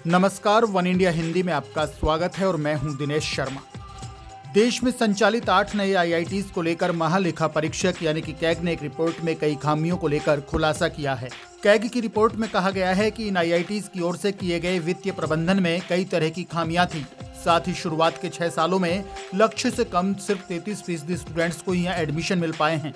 नमस्कार, one India Hindi में आपका स्वागत है और मैं हूं दिनेश शर्मा। देश में संचालित 8 नए आईआईटीज को लेकर महालेखा परीक्षक यानी कि कैग ने एक रिपोर्ट में कई खामियों को लेकर खुलासा किया है। कैग की रिपोर्ट में कहा गया है कि इन आईआईटीज की ओर से किए गए वित्तीय प्रबंधन में कई तरह की खामियां थी। साथ ही शुरुआत के 6 सालों में लक्ष्य से कम सिर्फ 33% स्टूडेंट्स को यहाँ एडमिशन मिल पाए हैं।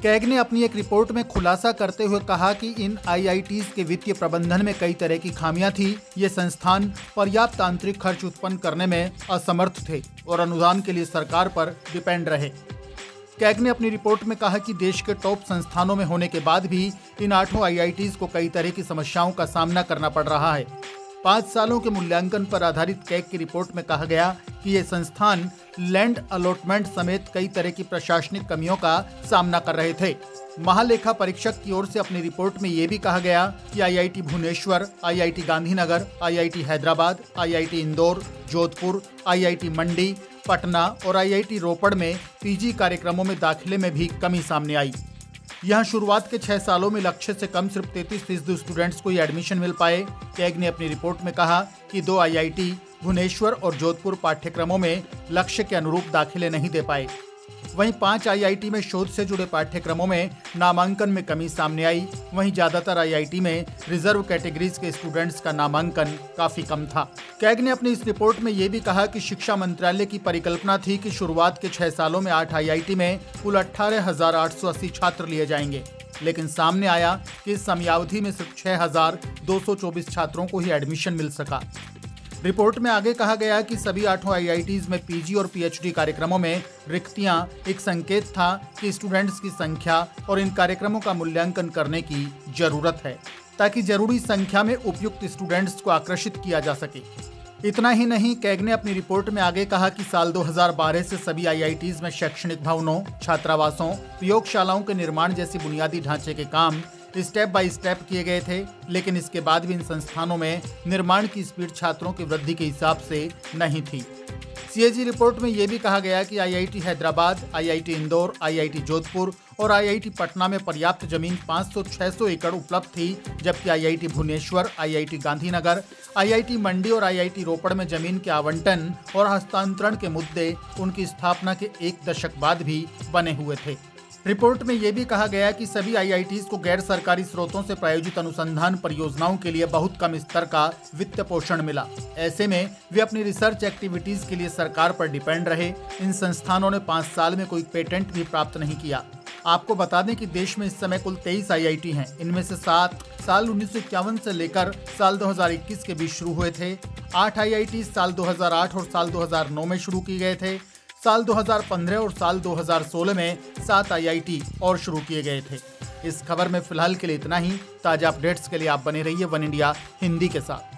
कैग ने अपनी एक रिपोर्ट में खुलासा करते हुए कहा कि इन आईआईटीज के वित्तीय प्रबंधन में कई तरह की खामियां थी। ये संस्थान पर्याप्त आंतरिक खर्च उत्पन्न करने में असमर्थ थे और अनुदान के लिए सरकार पर डिपेंड रहे। कैग ने अपनी रिपोर्ट में कहा कि देश के टॉप संस्थानों में होने के बाद भी इन 8 आईआईटीज को कई तरह की समस्याओं का सामना करना पड़ रहा है। 5 सालों के मूल्यांकन पर आधारित कैग की रिपोर्ट में कहा गया कि ये संस्थान लैंड अलॉटमेंट समेत कई तरह की प्रशासनिक कमियों का सामना कर रहे थे। महालेखा परीक्षक की ओर से अपनी रिपोर्ट में ये भी कहा गया कि IIT Bhubaneswar, IIT Gandhinagar, IIT Hyderabad, IIT Indore, Jodhpur, IIT Mandi, Patna और आईआईटी रोपड़ में पीजी कार्यक्रमों में दाखिले में भी कमी सामने आई। यहाँ शुरुआत के 6 सालों में लक्ष्य से कम सिर्फ 33% स्टूडेंट्स को ही एडमिशन मिल पाए। कैग ने अपनी रिपोर्ट में कहा कि 2 आईआईटी भुवनेश्वर और जोधपुर पाठ्यक्रमों में लक्ष्य के अनुरूप दाखिले नहीं दे पाए। वहीं 5 आईआईटी में शोध से जुड़े पाठ्यक्रमों में नामांकन में कमी सामने आई। वहीं ज्यादातर आईआईटी में रिजर्व कैटेगरीज के स्टूडेंट्स का नामांकन काफी कम था। कैग ने अपनी इस रिपोर्ट में ये भी कहा कि शिक्षा मंत्रालय की परिकल्पना थी कि शुरुआत के 6 सालों में 8 आईआईटी में कुल 18,880 छात्र लिए जाएंगे, लेकिन सामने आया कि इस समयावधि में सिर्फ 6,224 छात्रों को ही एडमिशन मिल सका। रिपोर्ट में आगे कहा गया कि सभी 8 आईआईटीज में पीजी और पीएचडी कार्यक्रमों में रिक्तियां एक संकेत था कि स्टूडेंट्स की संख्या और इन कार्यक्रमों का मूल्यांकन करने की जरूरत है ताकि जरूरी संख्या में उपयुक्त स्टूडेंट्स को आकर्षित किया जा सके। इतना ही नहीं, कैग ने अपनी रिपोर्ट में आगे कहा कि साल 2012 से सभी आईआईटीज में शैक्षणिक भवनों, छात्रावासों, प्रयोगशालाओं के निर्माण जैसी बुनियादी ढांचे के काम स्टेप बाय स्टेप किए गए थे, लेकिन इसके बाद भी इन संस्थानों में निर्माण की स्पीड छात्रों की वृद्धि के हिसाब से नहीं थी। सीएजी रिपोर्ट में यह भी कहा गया कि IIT Hyderabad, IIT Indore, IIT Jodhpur और आईआईटी पटना में पर्याप्त जमीन 500-600 एकड़ उपलब्ध थी, जबकि IIT Bhubaneswar, IIT Gandhinagar, IIT Mandi और आईआईटी रोपड़ में जमीन के आवंटन और हस्तांतरण के मुद्दे उनकी स्थापना के 1 दशक बाद भी बने हुए थे। रिपोर्ट में यह भी कहा गया कि सभी आईआईटीज को गैर सरकारी स्रोतों से प्रायोजित अनुसंधान परियोजनाओं के लिए बहुत कम स्तर का वित्त पोषण मिला। ऐसे में वे अपनी रिसर्च एक्टिविटीज के लिए सरकार पर डिपेंड रहे। इन संस्थानों ने 5 साल में कोई पेटेंट भी प्राप्त नहीं किया। आपको बता दें कि देश में इस समय कुल 23 आईआईटी हैं। इनमें से 7 साल 1951 से लेकर साल 2021 के बीच शुरू हुए थे। 8 आईआईटी साल 2008 और साल 2009 में शुरू किए गए थे। साल 2015 और साल 2016 में 7 आईआईटी और शुरू किए गए थे। इस खबर में फिलहाल के लिए इतना ही। ताजा अपडेट्स के लिए आप बने रहिए वन इंडिया हिंदी के साथ।